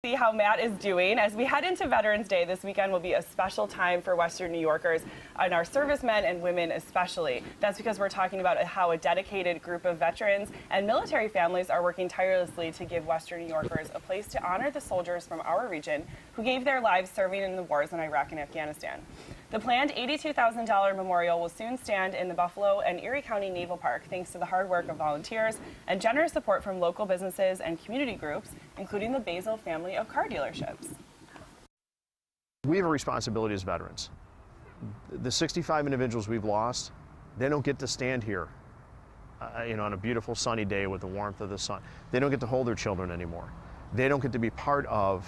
See how Matt is doing. As we head into Veterans Day, this weekend will be a special time for Western New Yorkers and our servicemen and women especially. That's because we're talking about how a dedicated group of veterans and military families are working tirelessly to give Western New Yorkers a place to honor the soldiers from our region who gave their lives serving in the wars in Iraq and Afghanistan. The planned $82,000 memorial will soon stand in the Buffalo and Erie County Naval Park thanks to the hard work of volunteers and generous support from local businesses and community groups, including the Basil family of car dealerships. We have a responsibility as veterans. The 65 individuals we've lost, they don't get to stand here on a beautiful sunny day with the warmth of the sun. They don't get to hold their children anymore. They don't get to be part of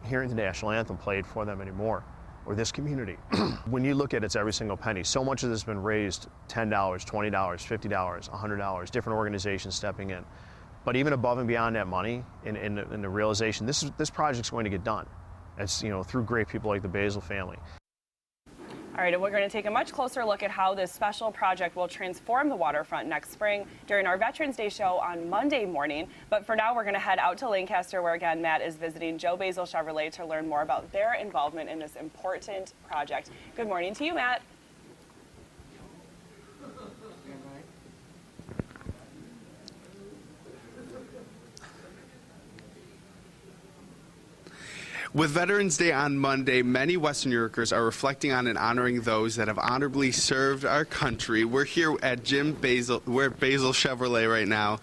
hearing the national anthem played for them anymore, or this community. When you look at it, it's every single penny. So much of this has been raised, $10, $20, $50, $100, different organizations stepping in. But even above and beyond that money, in the realization, this project's going to get done. It's through great people like the Basil family. All right, and we're going to take a much closer look at how this special project will transform the waterfront next spring during our Veterans Day show on Monday morning. But for now, we're going to head out to Lancaster, where again, Matt is visiting Joe Basil Chevrolet to learn more about their involvement in this important project. Good morning to you, Matt. With Veterans Day on Monday, many Western New Yorkers are reflecting on and honoring those that have honorably served our country. We're here at we're at Basil Chevrolet right now.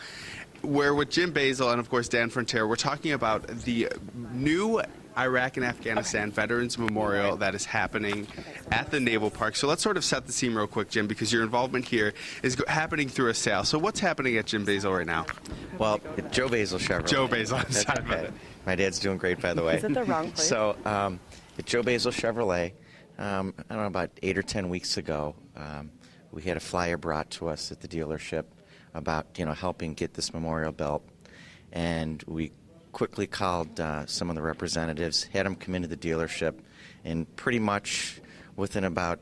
We're with Jim Basil and, of course, Dan Frontier. We're talking about the new Iraq and Afghanistan Veterans Memorial that is happening at the Naval Park. So let's sort of set the scene real quick, Jim, because your involvement here is happening through a sale. So what's happening at Jim Basil right now? Well, Joe Basil Chevrolet. Joe Basil, I'm sorry about okay. it. My dad's doing great, by the way. Is it the wrong place? So at Joe Basil Chevrolet, I don't know, about 8 or 10 weeks ago, we had a flyer brought to us at the dealership about, helping get this memorial built. And we quickly called some of the representatives, had them come into the dealership, and pretty much within about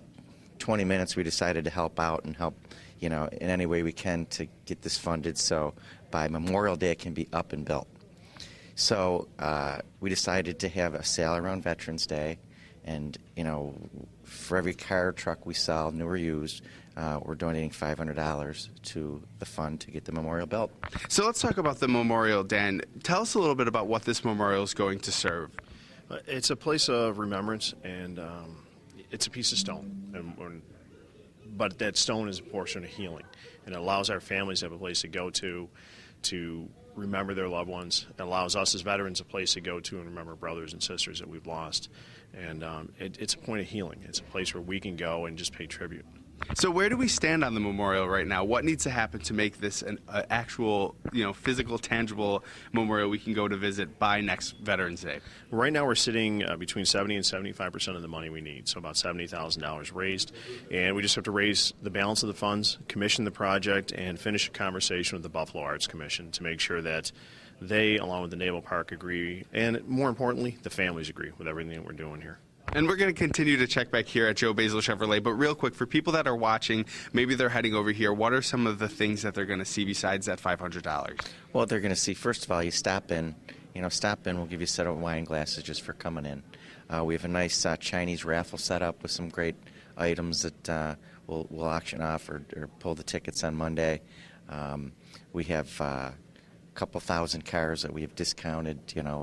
20 minutes we decided to help out and help, in any way we can to get this funded so by Memorial Day it can be up and built. So we decided to have a sale around Veterans Day, and for every car or truck we sell, new or used, we're donating $500 to the fund to get the memorial built. So let's talk about the memorial, Dan. Tell us a little bit about what this memorial is going to serve. It's a place of remembrance, and it's a piece of stone. But that stone is a portion of healing, and it allows our families to have a place to go to remember their loved ones. It allows us as veterans a place to go to and remember brothers and sisters that we've lost. And it's a point of healing. It's a place where we can go and just pay tribute. So where do we stand on the memorial right now? What needs to happen to make this an actual, physical, tangible memorial we can go to visit by next Veterans Day? Right now we're sitting between 70 and 75% of the money we need, so about $70,000 raised. And we just have to raise the balance of the funds, commission the project, and finish a conversation with the Buffalo Arts Commission to make sure that they, along with the Naval Park, agree, and more importantly, the families agree with everything that we're doing here. And we're going to continue to check back here at Joe Basil Chevrolet, but real quick, for people that are watching, maybe they're heading over here, what are some of the things that they're going to see besides that $500? Well, they're going to see, first of all, you stop in. We'll give you a set of wine glasses just for coming in. We have a nice Chinese raffle set up with some great items that we'll auction off or pull the tickets on Monday. We have a couple thousand cars that we have discounted,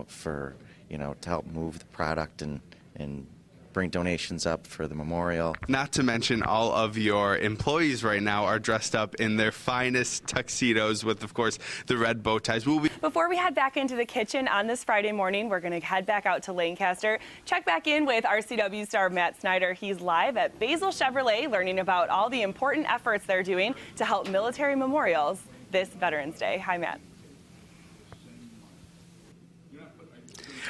for, to help move the product and bring donations up for the memorial. Not to mention all of your employees right now are dressed up in their finest tuxedos with, of course, the red bow ties. Before we head back into the kitchen on this Friday morning, we're going to head back out to Lancaster, check back in with RCW star Matt Snyder. He's live at Basil Chevrolet learning about all the important efforts they're doing to help military memorials this Veterans Day. Hi, Matt.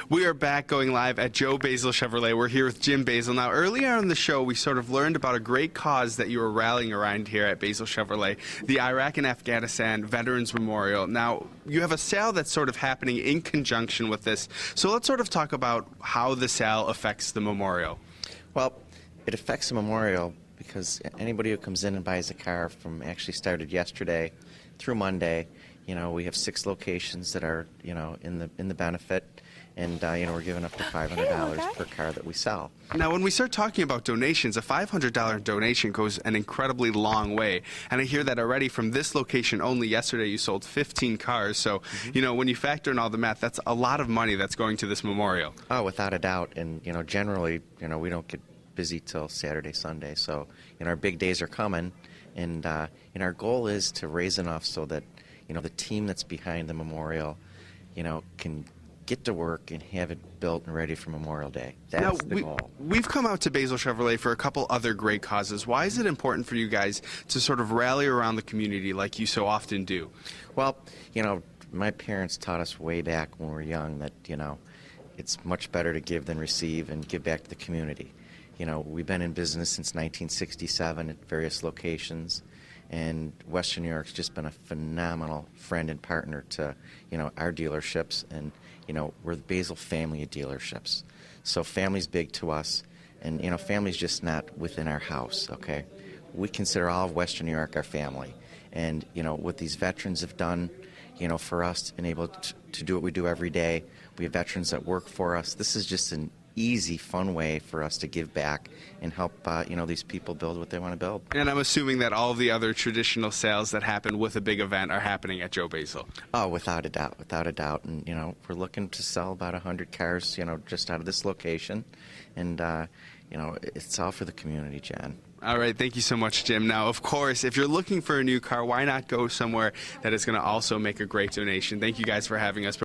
We are back going live at Joe Basil Chevrolet. We're here with Jim Basil. Now, earlier on the show, we sort of learned about a great cause that you were rallying around here at Basil Chevrolet, the Iraq and Afghanistan Veterans Memorial. Now, you have a sale that's sort of happening in conjunction with this. So let's sort of talk about how the sale affects the memorial. Well, it affects the memorial because anybody who comes in and buys a car from actually started yesterday through Monday, we have 6 locations that are, in the benefit. and we're giving up to $500 per car that we sell. Now, when we start talking about donations, a $500 donation goes an incredibly long way. And I hear that already from this location only. Yesterday, you sold 15 cars. So, when you factor in all the math, that's a lot of money that's going to this memorial. Oh, without a doubt. And, generally, we don't get busy till Saturday, Sunday. So, our big days are coming. And our goal is to raise enough so that, the team that's behind the memorial, can get to work and have it built and ready for Memorial Day. That's the goal. We've come out to Basil Chevrolet for a couple other great causes. Why is it important for you guys to sort of rally around the community like you so often do? Well, my parents taught us way back when we were young that, it's much better to give than receive and give back to the community. We've been in business since 1967 at various locations, and Western New York's just been a phenomenal friend and partner to, our dealerships, and, we're the Basil family of dealerships. So family's big to us, and, family's just not within our house, okay? We consider all of Western New York our family, and, what these veterans have done, for us and able to do what we do every day. We have veterans that work for us. This is just an easy, fun way for us to give back and help, these people build what they want to build. And I'm assuming that all the other traditional sales that happen with a big event are happening at Joe Basil. Oh, without a doubt, without a doubt. And, we're looking to sell about 100 cars, just out of this location. And, it's all for the community, Jen. All right, thank you so much, Jim. Now, of course, if you're looking for a new car, why not go somewhere that is going to also make a great donation? Thank you guys for having us.